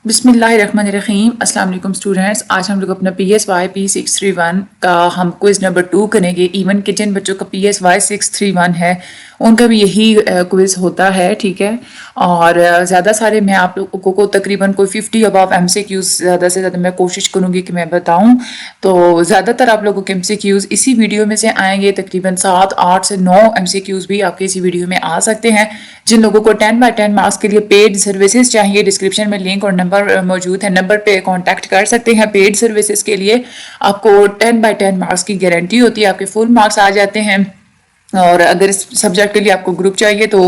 बिस्मिल्लाहिर्रहमानिर्रहीम। अस्सलाम वालेकुम स्टूडेंट्स। आज हम लोग अपना PSY P631 का हम क्विज़ नंबर 2 करेंगे। इवन कि जिन बच्चों का PSY 631 है उनका भी यही क्विज़ होता है, ठीक है। और ज़्यादा सारे मैं आप लोगों को तकरीबन कोई 50 अबव MCQs ज़्यादा से ज़्यादा मैं कोशिश करूँगी कि मैं बताऊँ। तो ज़्यादातर आप लोगों के MCQs इसी वीडियो में से आएंगे। तकरीबन 7, 8 से 9 MCQs भी आपके इसी वीडियो में आ सकते हैं। जिन लोगों को 10 बाय 10 मार्क्स के लिए पेड सर्विसेज चाहिए, डिस्क्रिप्शन में लिंक और नंबर मौजूद है, नंबर पे कांटेक्ट कर सकते हैं। पेड सर्विसेज के लिए आपको 10 बाय 10 मार्क्स की गारंटी होती है, आपके फुल मार्क्स आ जाते हैं। और अगर इस सब्जेक्ट के लिए आपको ग्रुप चाहिए तो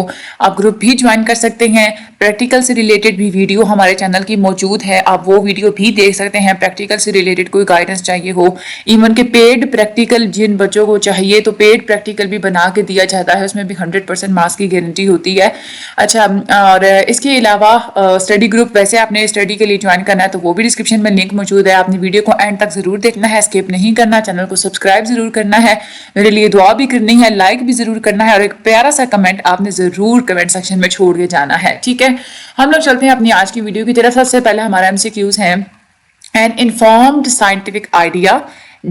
आप ग्रुप भी ज्वाइन कर सकते हैं। प्रैक्टिकल से रिलेटेड भी वीडियो हमारे चैनल की मौजूद है, आप वो वीडियो भी देख सकते हैं। प्रैक्टिकल से रिलेटेड कोई गाइडेंस चाहिए हो, इवन के पेड प्रैक्टिकल जिन बच्चों को चाहिए तो पेड प्रैक्टिकल भी बना के दिया जाता है, उसमें भी 100% मार्क्स की गारंटी होती है। अच्छा, और इसके अलावा स्टडी ग्रुप वैसे आपने स्टडी के लिए ज्वाइन करना है तो वो भी डिस्क्रिप्शन में लिंक मौजूद है। आपने वीडियो को एंड तक जरूर देखना है, स्किप नहीं करना, चैनल को सब्सक्राइब जरूर करना है, मेरे लिए दुआ भी करनी है, लाइक भी जरूर करना है और एक प्यारा सा कमेंट आपने जरूर कमेंट सेक्शन में छोड़ के जाना है, ठीक है। हम लोग चलते हैं अपनी आज की वीडियो की तरफ। सबसे पहले हमारा MCQs है। N informed scientific idea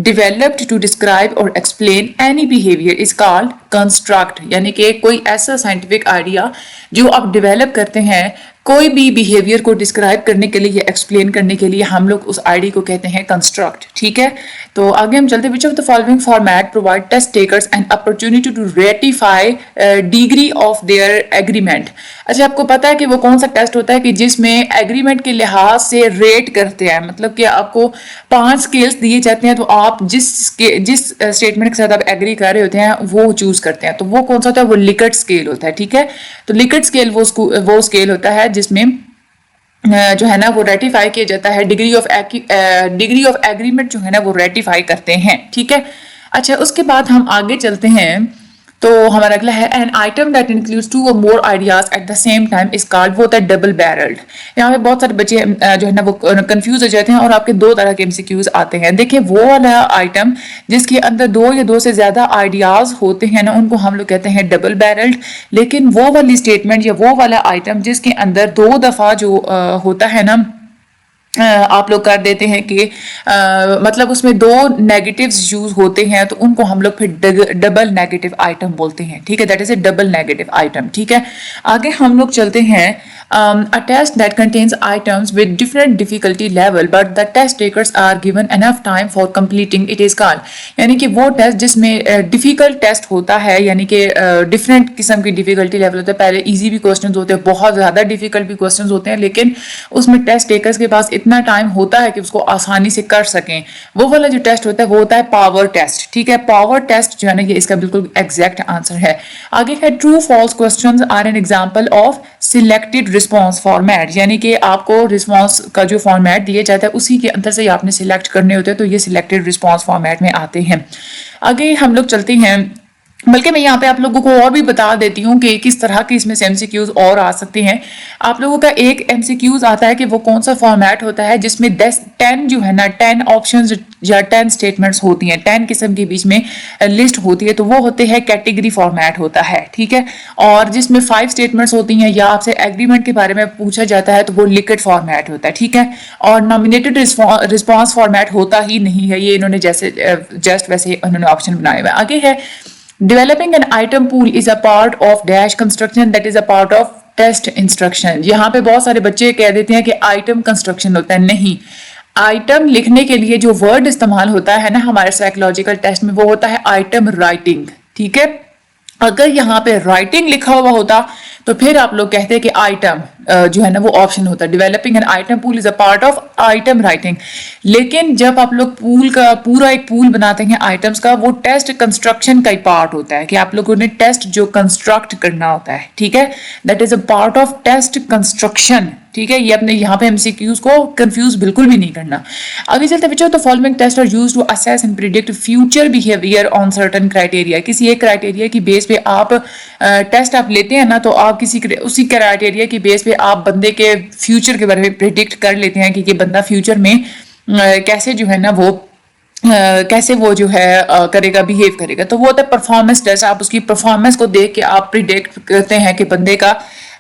developed to describe or explain any behavior is called construct। यानी कि कोई ऐसा साइंटिफिक आइडिया जो आप डेवलप करते हैं कोई भी बिहेवियर को डिस्क्राइब करने के लिए या एक्सप्लेन करने के लिए, हम लोग उस आईडी को कहते हैं कंस्ट्रक्ट, ठीक है। तो आगे हम चलते, which of the following format provide test takers an opportunity to ratify degree of their agreement. अच्छा, आपको पता है कि वो कौन सा टेस्ट होता है कि जिसमें एग्रीमेंट के लिहाज से रेट करते हैं, मतलब कि आपको 5 स्केल्स दिए जाते हैं तो आप जिस स्टेटमेंट के साथ आप एग्री कर रहे होते हैं वो चूज करते हैं। तो वो कौन सा होता है? वो लिकर्ट स्केल होता है, ठीक है। तो लिकर्ट स्केल वो स्केल होता है जिसमें जो है ना वो रेटिफाई किया जाता है, डिग्री ऑफ एग्रीमेंट जो है ना वो रेटिफाई करते हैं, ठीक है। अच्छा, उसके बाद हम आगे चलते हैं। तो हमारा अगला है एन आइटम दैट इंक्लूड्स 2 और मोर ideas at the same time is called, वो होता है डबल बैरल्ड। यहाँ पे बहुत सारे बच्चे जो है ना वो कंफ्यूज हो जाते हैं और आपके 2 तरह के MCQs आते हैं। देखिए, वो वाला आइटम जिसके अंदर 2 या 2 से ज्यादा आइडियाज होते हैं ना उनको हम लोग कहते हैं डबल बैरल्ड। लेकिन वो वाली स्टेटमेंट या वो वाला आइटम जिसके अंदर 2 दफा जो होता है ना आप लोग कर देते हैं कि मतलब उसमें 2 नेगेटिव्स यूज होते हैं तो उनको हम लोग फिर डबल नेगेटिव आइटम बोलते हैं, ठीक है। That is a double negative item, ठीक है। आगे हम लोग चलते हैं। A test that contains items with different difficulty level but the test takers are given enough time for completing it is called. यानी कि वो टेस्ट जिसमें डिफिकल्ट टेस्ट होता है, यानी कि डिफरेंट किस्म की डिफिकल्टी लेवल होता है। पहले इजी भी क्वेश्चन होते हैं, बहुत ज्यादा डिफिकल्ट भी क्वेश्चन होते हैं, लेकिन उसमें टेस्ट टेकर्स के पास इतना टाइम होता है कि उसको आसानी से कर सकें। वो वाला जो टेस्ट होता है वो होता है पावर टेस्ट, ठीक है। पावर टेस्ट जो है ना ये इसका बिल्कुल एग्जैक्ट आंसर है। आगे है true false questions are an example of selected response format. यानी कि आपको रिस्पांस का जो फॉर्मेट दिया जाता है उसी के अंदर से आपने सिलेक्ट करने होते हैं, तो ये सिलेक्टेड रिस्पांस फॉर्मेट में आते हैं। आगे हम लोग चलते हैं, बल्कि मैं यहाँ पे आप लोगों को और भी बता देती हूँ कि किस तरह के इसमें से MCQs और आ सकते हैं। आप लोगों का एक MCQs आता है कि वो कौन सा फॉर्मेट होता है जिसमें 10 जो है ना 10 ऑप्शंस या 10 स्टेटमेंट्स होती हैं, 10 किस्म के बीच में लिस्ट होती है, तो वो होते हैं कैटेगरी फॉर्मेट होता है, ठीक है। और जिसमें 5 स्टेटमेंट्स होती हैं या आपसे एग्रीमेंट के बारे में पूछा जाता है तो वो लिक्विड फॉर्मेट होता है, ठीक है। और नॉमिनेटेड रिस्पॉन्स फॉर्मेट होता ही नहीं है, ये इन्होंने जस्ट वैसे उन्होंने ऑप्शन बनाए हुए। आगे है Developing an item pool is a part of dash construction that is a part of test instruction। यहाँ पे बहुत सारे बच्चे कह देते हैं कि आइटम कंस्ट्रक्शन होता है, नहीं। आइटम लिखने के लिए जो वर्ड इस्तेमाल होता है ना हमारे साइकोलॉजिकल टेस्ट में वो होता है आइटम राइटिंग, ठीक है। अगर यहाँ पे राइटिंग लिखा हुआ होता तो फिर आप लोग कहते हैं कि आइटम जो है ना वो ऑप्शन होता है। Developing an item pool is a part of item writing. लेकिन जब आप लोग पूल का पूरा एक पूल बनाते हैं आइटम्स का, वो टेस्ट कंस्ट्रक्शन का ही पार्ट होता है कि आप लोगों ने टेस्ट जो कंस्ट्रक्ट करना होता है, ठीक है। That is a part of test construction, ठीक है। ये अपने यहाँ पे MCQs को कंफ्यूज बिल्कुल भी नहीं करना। आगे चलते which of the following test are used to assess and predict future behaviour on certain criteria. किसी एक क्राइटेरिया की बेस पे आप टेस्ट आप लेते हैं ना, तो आप उसी क्राइटेरिया की बेस पे आप बंदे के फ्यूचर के बारे में प्रिडिक्ट कर लेते हैं कि ये बंदा फ्यूचर में कैसे जो है ना वो कैसे वो जो है करेगा, बिहेव करेगा। तो वो होता है परफॉर्मेंस टेस्ट। आप उसकी परफॉर्मेंस को देख के आप प्रिडिक्ट करते हैं कि बंदे का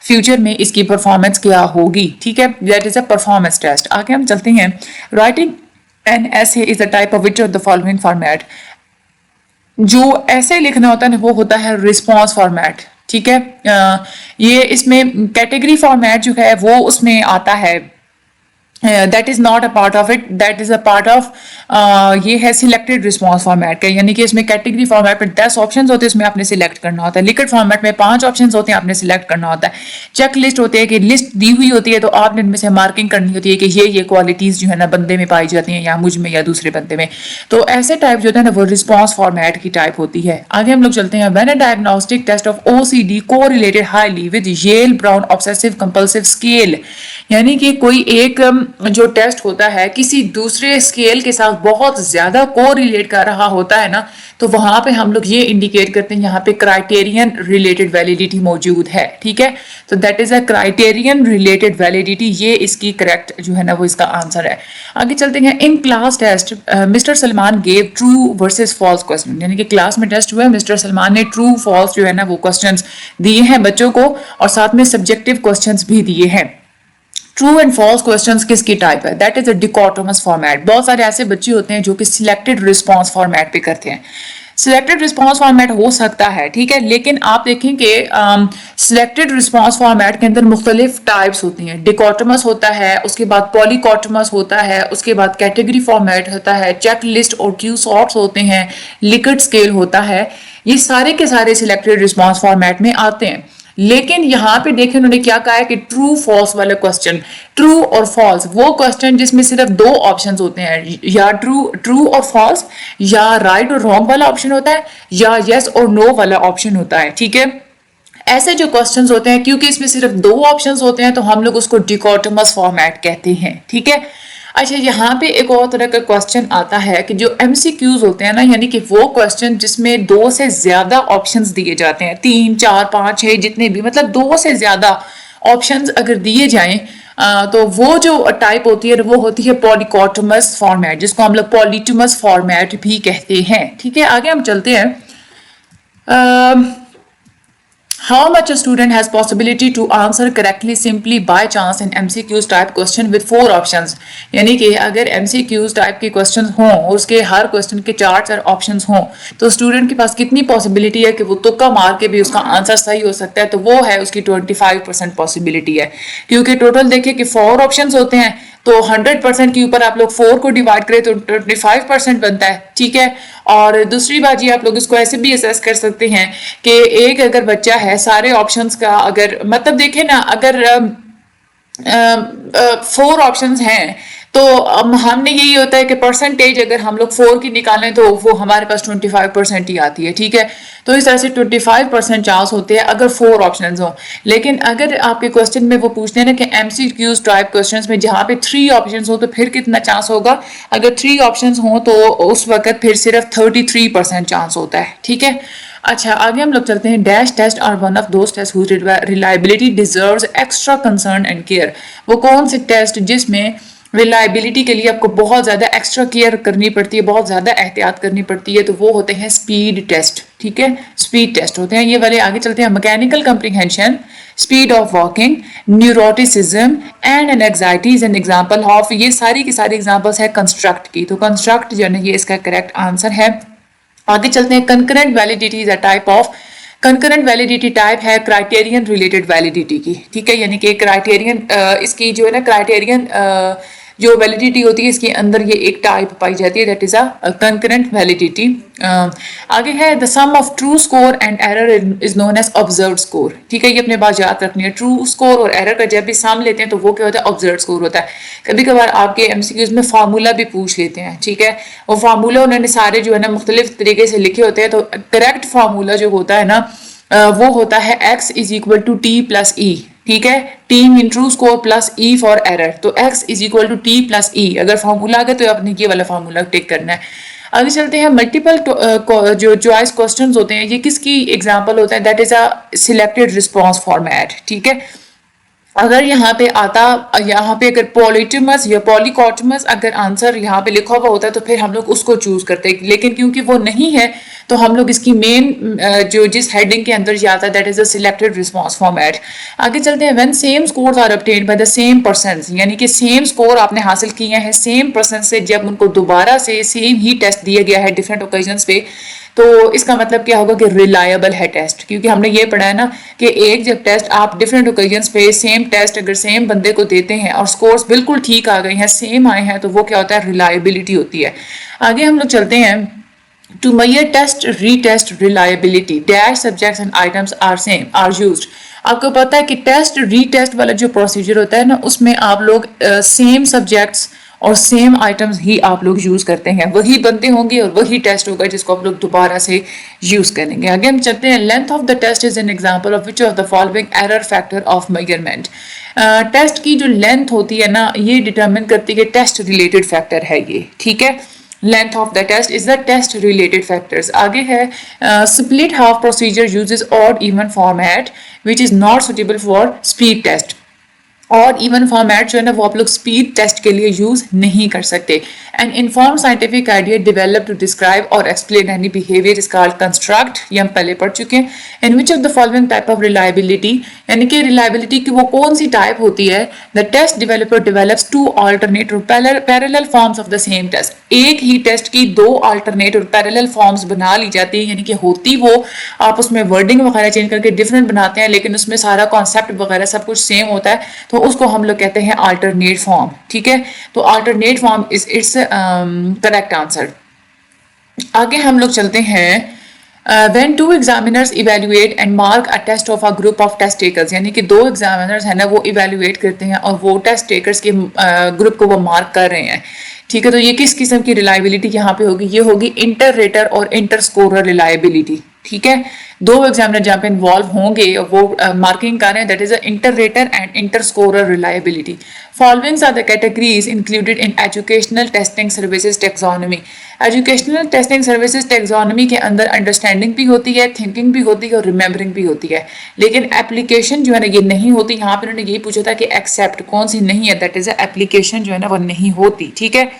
फ्यूचर में इसकी परफॉर्मेंस क्या होगी, ठीक है, that is a performance test. आगे हम चलते हैं। Writing an essay is a type of which of the following format. जो ऐसे लिखना होता है वो होता है रिस्पॉन्स फॉर्मेट, ठीक है। ये इसमें कैटेगरी फॉर्मेट जो है वो उसमें आता है, that is not a part of it, that is a part of ये है सिलेक्टेड रिस्पॉन्स फॉर्मेट का, यानी कि इसमें कैटेगरी फॉर्मेट में 10 ऑप्शंस होते हैं, उसमें आपने सिलेक्ट करना होता है। लिक्विड फॉर्मेट में 5 ऑप्शंस होते हैं, आपने सिलेक्ट करना होता है। चेक लिस्ट होती है कि लिस्ट दी हुई होती है तो आपने इनमें से मार्किंग करनी होती है कि ये क्वालिटीज जो है ना बंदे में पाई जाती हैं या मुझ में या दूसरे बंदे में। तो ऐसे टाइप जो है ना वो रिस्पॉन्स फॉर्मेट की टाइप होती है। आगे हम लोग चलते हैं। When a diagnostic test of OCD correlated highly with Yale Brown obsessive compulsive scale, यानी कि कोई एक जो टेस्ट होता है किसी दूसरे स्केल के साथ बहुत ज्यादा कोरिलेट कर रहा होता है ना, तो वहां पे हम लोग ये इंडिकेट करते हैं यहाँ पे क्राइटेरियन रिलेटेड वैलिडिटी मौजूद है, ठीक है। तो that is a criterion related validity, ये इसकी करेक्ट जो है ना वो इसका आंसर है। आगे चलते हैं। In class test mister Salman gave true versus false question, यानी कि क्लास में टेस्ट हुआ है, मिस्टर सलमान ने ट्रू फॉल्स जो है ना वो क्वेश्चंस दिए हैं बच्चों को और साथ में सब्जेक्टिव क्वेश्चंस भी दिए हैं। ट्रू एंड फॉल्स क्वेश्चंस किसकी टाइप है? That is a dichotomous format. बहुत सारे ऐसे बच्चे होते हैं जो कि सिलेक्टेड रिस्पॉन्स फॉर्मेट पे करते हैं। सिलेक्टेड रिस्पॉन्स फॉर्मेट हो सकता है, ठीक है, लेकिन आप देखें कि सिलेक्टेड रिस्पॉन्स फॉर्मेट के अंदर मुख्तलिफ टाइप्स होती हैं। डिकोटोमस होता है, उसके बाद पॉलीकोटोमस होता है, उसके बाद कैटेगरी फॉर्मेट होता है, चेक लिस्ट और क्यू सॉर्ट्स होते हैं, लिकर्ट स्केल होता है। ये सारे के सारे सिलेक्टेड रिस्पॉन्स फॉर्मेट में आते हैं। लेकिन यहाँ पे देखें उन्होंने क्या कहा है कि ट्रू फॉल्स वाला क्वेश्चन, ट्रू और फॉल्स वो क्वेश्चन जिसमें सिर्फ 2 ऑप्शंस होते हैं, या ट्रू और फॉल्स, या राइट और रॉन्ग वाला ऑप्शन होता है, या यस और नो वाला ऑप्शन होता है, ठीक है। ऐसे जो क्वेश्चंस होते हैं क्योंकि इसमें सिर्फ 2 ऑप्शंस होते हैं तो हम लोग उसको डिकोटोमस फॉर्मेट कहते हैं, ठीक है। अच्छा, यहाँ पे एक और तरह का क्वेश्चन आता है कि जो MCQs होते हैं ना, यानी कि वो क्वेश्चन जिसमें 2 से ज्यादा ऑप्शंस दिए जाते हैं, 3, 4, 5, 6 जितने भी, मतलब 2 से ज्यादा ऑप्शंस अगर दिए जाएं तो वो जो टाइप होती है वो होती है पॉलीकोटोमस फॉर्मेट, जिसको हम लोग पॉलीटोमस फॉर्मेट भी कहते हैं, ठीक है। आगे हम चलते हैं। How much a student has possibility to answer correctly simply by chance in MCQs type question with 4 options, यानी कि अगर MCQs type के क्वेश्चन हों और उसके हर क्वेश्चन के 4 ऑप्शंस हों तो स्टूडेंट के पास कितनी पॉसिबिलिटी है कि वो तुक्का मार के भी उसका आंसर सही हो सकता है? तो वो है उसकी 25% पॉसिबिलिटी है, क्योंकि टोटल देखिए कि 4 ऑप्शंस होते हैं तो 100% के ऊपर आप लोग 4 को डिवाइड करें तो 25% बनता है, ठीक है। और दूसरी बात ये आप लोग इसको ऐसे भी असेस कर सकते हैं कि एक अगर बच्चा है सारे ऑप्शंस का अगर मतलब देखें ना, अगर 4 ऑप्शंस हैं तो हमने यही होता है कि परसेंटेज अगर हम लोग 4 की निकालें तो वो हमारे पास 25% ही आती है, ठीक है। तो इस तरह से 25% चांस होते हैं अगर 4 ऑप्शंस हों। लेकिन अगर आपके क्वेश्चन में वो पूछते हैं ना कि MCQs टाइप क्वेश्चंस में जहाँ पे 3 ऑप्शंस हो तो फिर कितना चांस होगा? अगर 3 ऑप्शंस हों तो उस वक्त फिर सिर्फ 33% चांस होता है, ठीक है। अच्छा, आगे हम लोग चलते हैं। Dash test are one of those test whose reliability deserves extra concern and care. वो कौन से टेस्ट जिसमें रिलायबिलिटी के लिए आपको बहुत ज़्यादा एक्स्ट्रा केयर करनी पड़ती है, बहुत ज़्यादा एहतियात करनी पड़ती है? तो वो होते हैं स्पीड टेस्ट, ठीक है, स्पीड टेस्ट होते हैं ये वाले। आगे चलते हैं। Mechanical comprehension, speed of walking, neuroticism and an anxiety is an example of. ये सारी की सारी एग्जाम्पल्स है कंस्ट्रक्ट की, तो कंस्ट्रक्ट जो है ये इसका करेक्ट आंसर है। आगे चलते हैं। Concurrent validity is a type of, concurrent validity type है क्राइटेरियन रिलेटेड वैलिडिटी की, ठीक है, यानी कि क्राइटेरियन इसकी जो है ना क्राइटेरियन जो वैलिडिटी होती है इसके अंदर ये एक टाइप पाई जाती है, that is a concurrent validity. आगे है the sum of true score and error is known as observed score, ठीक है, ये अपने पास याद रखनी है। ट्रू स्कोर और एरर का जब भी साम लेते हैं तो वो क्या होता है? ऑब्जर्व्ड स्कोर होता है। कभी कभार आपके MCQs में फार्मूला भी पूछ लेते हैं, ठीक है, वो फार्मूला उन्होंने सारे जो है ना मुख्तलिफ तरीके से लिखे होते हैं, तो करेक्ट फार्मूला जो होता है ना वो होता है x is equal to T plus E, ठीक है, T mean true score plus E for error, तो x is equal to T plus E. अगर फार्मूला आ गया तो आपने ये वाला फार्मूला टिक करना है। आगे चलते हैं। मल्टीपल जो चॉइस क्वेश्चंस होते हैं ये किसकी एग्जांपल होता है? That is a selected response format, ठीक है। अगर यहाँ पे आता, यहाँ पे अगर पॉलिटिमस या पॉलीकॉटमस अगर आंसर यहाँ पे लिखा हुआ होता है तो फिर हम लोग उसको चूज करते हैं, लेकिन क्योंकि वो नहीं है तो हम लोग इसकी मेन जो जिस हेडिंग के अंदर जाता है that is a selected response format. आगे चलते हैं। When same scores are obtained by the same person, यानी कि सेम स्कोर आपने हासिल किए हैं सेम पर्सन से, जब उनको दोबारा से सेम ही टेस्ट दिया गया है डिफरेंट ओकेजन्स पे, तो इसका मतलब क्या होगा कि रिलायबल है टेस्ट। क्योंकि हमने ये पढ़ा है ना कि एक जब टेस्ट आप डिफरेंट ओकेजन्स पे सेम टेस्ट अगर सेम बंदे को देते हैं और स्कोर्स बिल्कुल ठीक आ गए हैं, सेम आए हैं, तो वो क्या होता है, रिलायबिलिटी होती है। आगे हम लोग चलते हैं। To measure test retest reliability dash subjects and items are used। आपको पता है कि टेस्ट रीटेस्ट वाला जो प्रोसीजर होता है ना, उसमें आप लोग सेम सब्जेक्ट्स और सेम आइटम्स ही आप लोग यूज करते हैं, वही बनते होंगे और वही टेस्ट होगा जिसको आप लोग दोबारा से यूज करेंगे। आगे हम चलते हैं। Length of the test is an example of which of the following error factor of measurement. Test की जो लेंथ होती है ना, ये डिटरमिन करती है टेस्ट रिलेटेड फैक्टर है ये, ठीक है। Length of the test is the test related factors। आगे है split half procedure uses odd even format which is not suitable for speed test। और इवन फॉर्मेट जो है ना वो आप लोग स्पीड टेस्ट के लिए यूज नहीं कर सकते। An inform scientific idea develop to describe और explain any behaviour is called construct, ये हम पहले पढ़ चुके हैं। In which of the following type of reliability, यानी कि रिलायबिलिटी की वो कौन सी टाइप होती है। The test developer develops to alternate और parallel forms of the same test. एक ही टेस्ट की दो अल्टरनेट और पैरेलल फॉर्म्स बना ली जाती है, यानी कि होती वो आप उसमें वर्डिंग वगैरह चेंज करके डिफरेंट बनाते हैं, लेकिन उसमें सारा कॉन्सेप्ट वगैरह सब कुछ सेम होता है, तो उसको हम लोग कहते हैं अल्टरनेट फॉर्म, ठीक है। तो alternate form is it's correct answer. आगे हम लोग चलते हैं। When two examiners evaluate and mark a test of a group of test takers, यानी कि दो एग्जामिनर्स है ना वो इवेल्युएट करते हैं और वो टेस्ट टेकर्स के ग्रुप को वो मार्क कर रहे हैं, ठीक है। तो ये किस किस्म की रिलायबिलिटी यहाँ पे होगी, ये होगी इंटर रेटर और इंटर स्कोरर रिलायबिलिटी, ठीक है। दो एग्जामिनर जहाँ पे इन्वॉल्व होंगे और वो मार्किंग कर रहे हैं, that is inter rater and inter scorer reliability. Followings are the categories included in educational testing services taxonomy. Educational testing services taxonomy के अंदर अंडरस्टैंडिंग भी होती है, थिंकिंग भी होती है और रिमेंबरिंग भी होती है, लेकिन एप्लीकेशन जो है ना ये नहीं होती। यहाँ पे उन्होंने यही पूछा था कि एक्सेप्ट कौन सी नहीं है, दैट इज एप्लीकेशन जो है ना वो नहीं होती, ठीक है।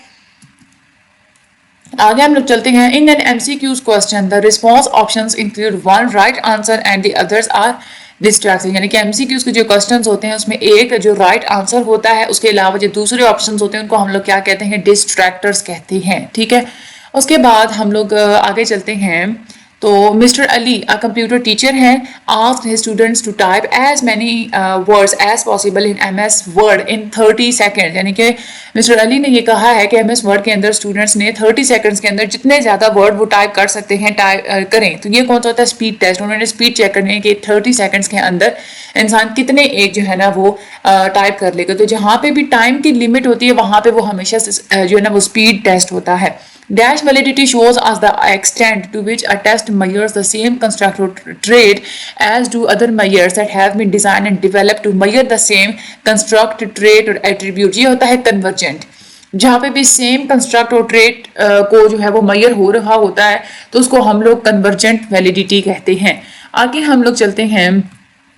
आगे हम लोग चलते हैं। In an MCQs question the response options include one right answer and the others are distraction, यानी कि एमसीक्यूज के जो क्वेश्चंस होते हैं उसमें एक जो राइट आंसर होता है, उसके अलावा जो दूसरे ऑप्शंस होते हैं उनको हम लोग क्या कहते हैं, डिस्ट्रैक्टर्स कहते हैं, ठीक है। उसके बाद हम लोग आगे चलते हैं। तो mister Ali a computer teacher हैं, asked his students to type as many words as possible in MS Word in 30 second, यानी कि मिस्टर अली ने ये कहा है कि एमएस वर्ड के अंदर स्टूडेंट्स ने 30 सेकंड्स के अंदर जितने ज़्यादा वर्ड वो टाइप कर सकते हैं टाइप करें। तो ये कौन सा होता है, स्पीड टेस्ट। उन्होंने स्पीड चेक करनी है कि 30 सेकंड्स के अंदर इंसान कितने एक जो है ना वो टाइप कर लेगा। तो जहाँ पे भी टाइम की लिमिट होती है वहाँ पे वो हमेशा जो है ना वो स्पीड टेस्ट होता है। Dash validity shows us the extent to which a test measures the same constructor trait as do other measures that have been designed and developed to measure the same construct trait or attribute। ये होता है convergent। जहाँ पे भी same construct और trait को जो है वो मेजर हो रहा होता है तो उसको हम लोग कन्वर्जेंट वैलिडिटी कहते हैं। आगे हम लोग चलते हैं।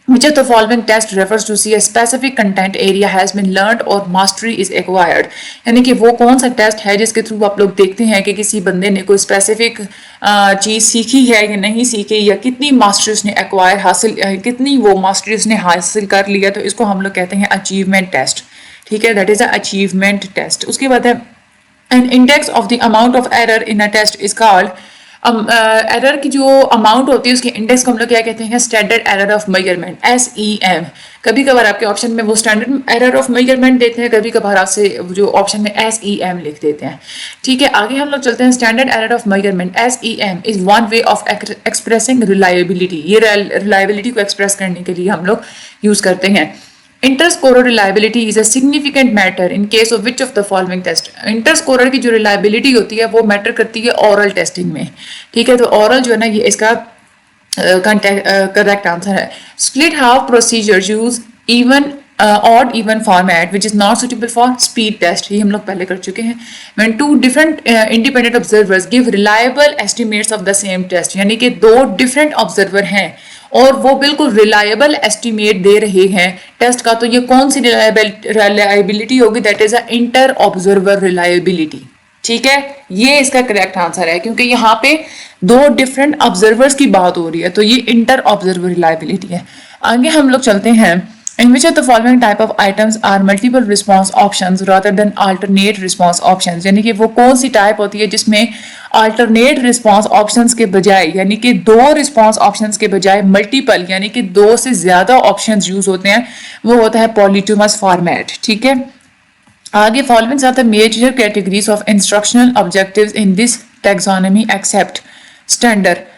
Which of the following test refers to see a specific content area has been learned or mastery is acquired, यानी कि वो कौन सा टेस्ट है जिसके थ्रू आप लोग देखते हैं कि किसी बंदे ने कोई स्पेसिफिक चीज़ सीखी है या नहीं सीखी, या कितनी मास्टरी उसने एक्वायर हासिल कितनी वो मास्टरी उसने हासिल कर लिया, तो इसको हम लोग कहते हैं अचीवमेंट टेस्ट, ठीक है। That is a achievement test. उसके बाद है an index of the amount of error in a test is called, error की जो अमाउंट होती है उसके इंडेक्स को हम लोग क्या कहते हैं, standard error of measurement, SEM। कभी कभार आपके ऑप्शन में वो स्टैंडर्ड एरर ऑफ मेजरमेंट देते हैं, कभी कभार आपसे जो ऑप्शन में SEM लिख देते हैं, ठीक है। आगे हम लोग चलते हैं। Standard error of measurement SEM is one way of expressing reliability. ये रिलायबिलिटी को एक्सप्रेस करने के लिए हम लोग यूज करते हैं। Interscorer reliability is a significant matter in case of which of the following test. Interscorer की जो रिलायबिलिटी होती है वो मैटर करती है ओरल टेस्टिंग में, ठीक है। तो ओरल जो है ना ये इसका करेक्ट आंसर है। Split half procedure use even odd even format which is not suitable for speed test, ये हम लोग पहले कर चुके हैं। When two different independent observers give reliable estimates of the same test, यानी कि दो डिफरेंट ऑब्जर्वर हैं और वो बिल्कुल रिलायबल एस्टिमेट दे रहे हैं टेस्ट का, तो ये कौन सी रिलायबिलिटी होगी? That is a inter observer reliability. ठीक है, ये इसका करेक्ट आंसर है, क्योंकि यहाँ पे दो डिफरेंट ऑब्जर्वर्स की बात हो रही है, तो ये इंटर ऑब्जर्वर रिलायबिलिटी है। आगे हम लोग चलते हैं। In which of the following type of items are multiple response options rather than alternate response options? यानी कि वो कौन सी टाइप होती है जिसमें alternate response options के बजाय, यानी कि दो response options के बजाय multiple यानी कि दो से ज्यादा options यूज होते हैं, वो होता है polytomous format। ठीक है, आगे following are the major categories of instructional objectives in this taxonomy except standard।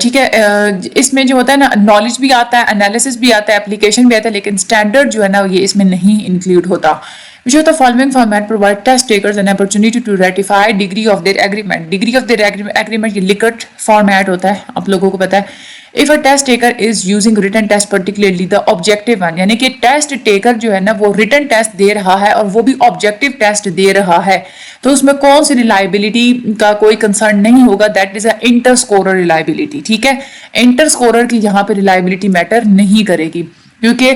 ठीक है, इसमें जो होता है ना, नॉलेज भी आता है, एनालिसिस भी आता है, एप्लीकेशन भी आता है, लेकिन स्टैंडर्ड जो है ना ये इसमें नहीं इंक्लूड होता। Which of the following format provide test takers an opportunity to ratify degree of their agreement? Degree of their agreement ये लिकट फॉर्मेट होता है, आप लोगों को पता है। If a test taker is using written test, particularly the objective one, यानी कि टेस्ट टेकर जो है ना वो रिटन टेस्ट दे रहा है और वो भी ऑब्जेक्टिव टेस्ट दे रहा है, तो उसमें कौन सी रिलायबिलिटी का कोई कंसर्न नहीं होगा? That is a inter scorer reliability. ठीक है, इंटर स्कोरर की यहाँ पे रिलायबिलिटी मैटर नहीं करेगी, क्योंकि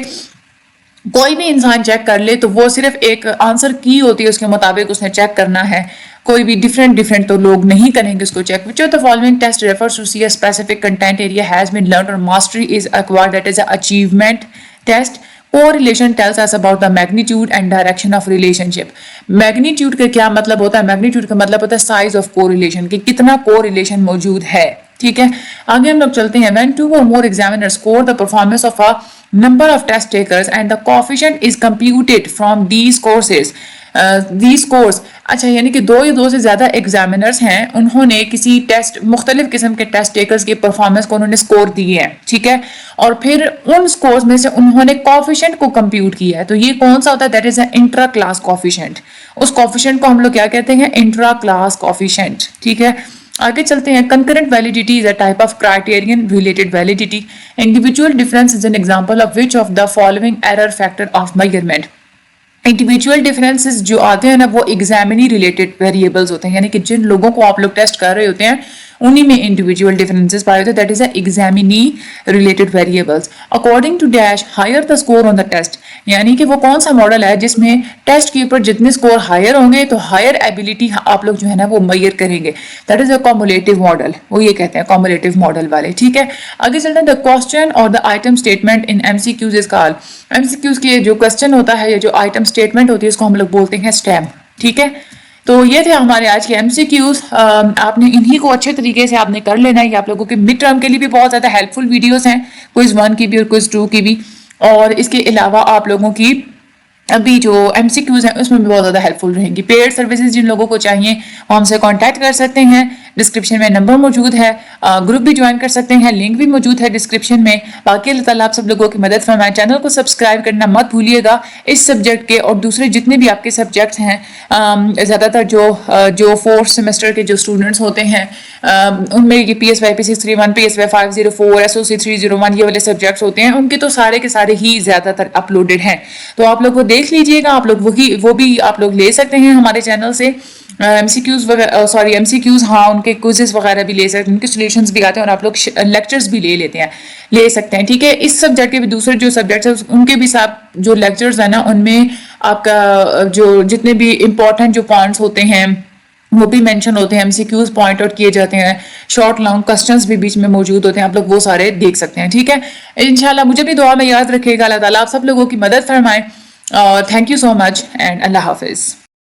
कोई भी इंसान चेक कर ले तो वो सिर्फ एक आंसर की होती है, उसके मुताबिक उसने चेक करना है, कोई भी डिफरेंट तो लोग नहीं करेंगे उसको check. Which of the following test refers to see a specific content area has been learned और mastery is acquired? That is a achievement test. Correlation tells us about the magnitude and direction of relationship. Magnitude का क्या मतलब होता है? Magnitude का मतलब होता है साइज ऑफ कोरिलेशन, कि कितना कोरिलेशन मौजूद है। ठीक है, आगे हम लोग चलते हैं। When two or more examiners score the performance of a number of test takers and the coefficient is computed from these courses, these scores, अच्छा यानी कि दो या दो से ज्यादा एग्जामिनर्स हैं, उन्होंने किसी टेस्ट, मुख्तलिफ किस्म के टेस्ट टेकर्स की परफॉर्मेंस को उन्होंने स्कोर दिए हैं। ठीक है, और फिर उन स्कोर्स में से उन्होंने कॉफिशेंट को कंप्यूट किया है, तो ये कौन सा होता है? That is a intra class coefficient. उस कॉफिशेंट को हम लोग क्या कहते हैं? Intra class coefficient. ठीक है, आगे चलते हैं। Concurrent validity is a type of criterion related validity. Individual difference is an example of which of the following error factor of measurement. Individual differences जो आते हैं ना वो एग्जामिनी रिलेटेड वेरिएबल्स होते हैं, यानी कि जिन लोगों को आप लोग टेस्ट कर रहे होते हैं उन्हीं में इंडिविजुअल डिफरेंसेस पाए होते हैं। That is examinee related variables. According to dash higher the score on the test, यानी कि वो कौन सा मॉडल है जिसमें टेस्ट के ऊपर जितने स्कोर हायर होंगे तो हायर एबिलिटी आप लोग जो है ना वो मेजर करेंगे। That is a cumulative model, वो ये कहते हैं कॉमुलेटिव मॉडल वाले। ठीक है, आगे चलते हैं। द क्वेश्चन और the item statement in MCQs is called. MCQs के जो क्वेश्चन होता है या जो आइटम स्टेटमेंट होती है इसको हम लोग बोलते हैं स्टेम। ठीक है, तो ये थे हमारे आज के एमसीक्यूज। आपने इन्हीं को अच्छे तरीके से आपने कर लेना है। ये आप लोगों के मिड टर्म के लिए भी बहुत ज़्यादा हेल्पफुल वीडियोस हैं, क्विज 1 की भी और क्विज 2 की भी, और इसके अलावा आप लोगों की अभी जो एमसीक्यूज हैं उसमें भी बहुत ज़्यादा हेल्पफुल रहेंगी। पेड सर्विसेज जिन लोगों को चाहिए वो हमसे कांटेक्ट कर सकते हैं, डिस्क्रिप्शन में नंबर मौजूद है, ग्रुप भी ज्वाइन कर सकते हैं, लिंक भी मौजूद है डिस्क्रिप्शन में। बाकी अल्लाह ताला आप सब लोगों की मदद फरमाए। चैनल को सब्सक्राइब करना मत भूलिएगा इस सब्जेक्ट के और दूसरे जितने भी आपके सब्जेक्ट्स हैं। ज़्यादातर जो फोर्थ सेमेस्टर के जो स्टूडेंट्स होते हैं उनमें ये PSY P631, PSY 504, SOC 301 ये वाले सब्जेक्ट्स होते हैं, उनके तो सारे के सारे ही ज़्यादातर अपलोडेड हैं, तो आप लोग वो देख लीजिएगा। आप लोग वो भी आप लोग ले सकते हैं हमारे चैनल से। एमसीक्यूज हाँ, उनके क्विज़ेस वगैरह भी ले सकते हैं, उनके सॉल्यूशंस भी आते हैं और आप लोग लेक्चर्स भी ले सकते हैं। ठीक है, इस सब्जेक्ट के भी दूसरे जो सब्जेक्ट्स हैं उनके भी साथ जो लेक्चर्स हैं ना उनमें आपका जो जितने भी इंपॉर्टेंट जो पॉइंट्स होते हैं वो भी मेंशन होते हैं, एमसीक्यूज पॉइंट आउट किए जाते हैं, शॉर्ट लॉन्ग क्वेश्चंस भी बीच में मौजूद होते हैं, आप लोग वो सारे देख सकते हैं। ठीक है, इंशाल्लाह मुझे भी दुआ में याद रखिएगा। अल्लाह ताला आप सब लोगों की मदद फरमाए। Thank you so much and Allah हाफिज़।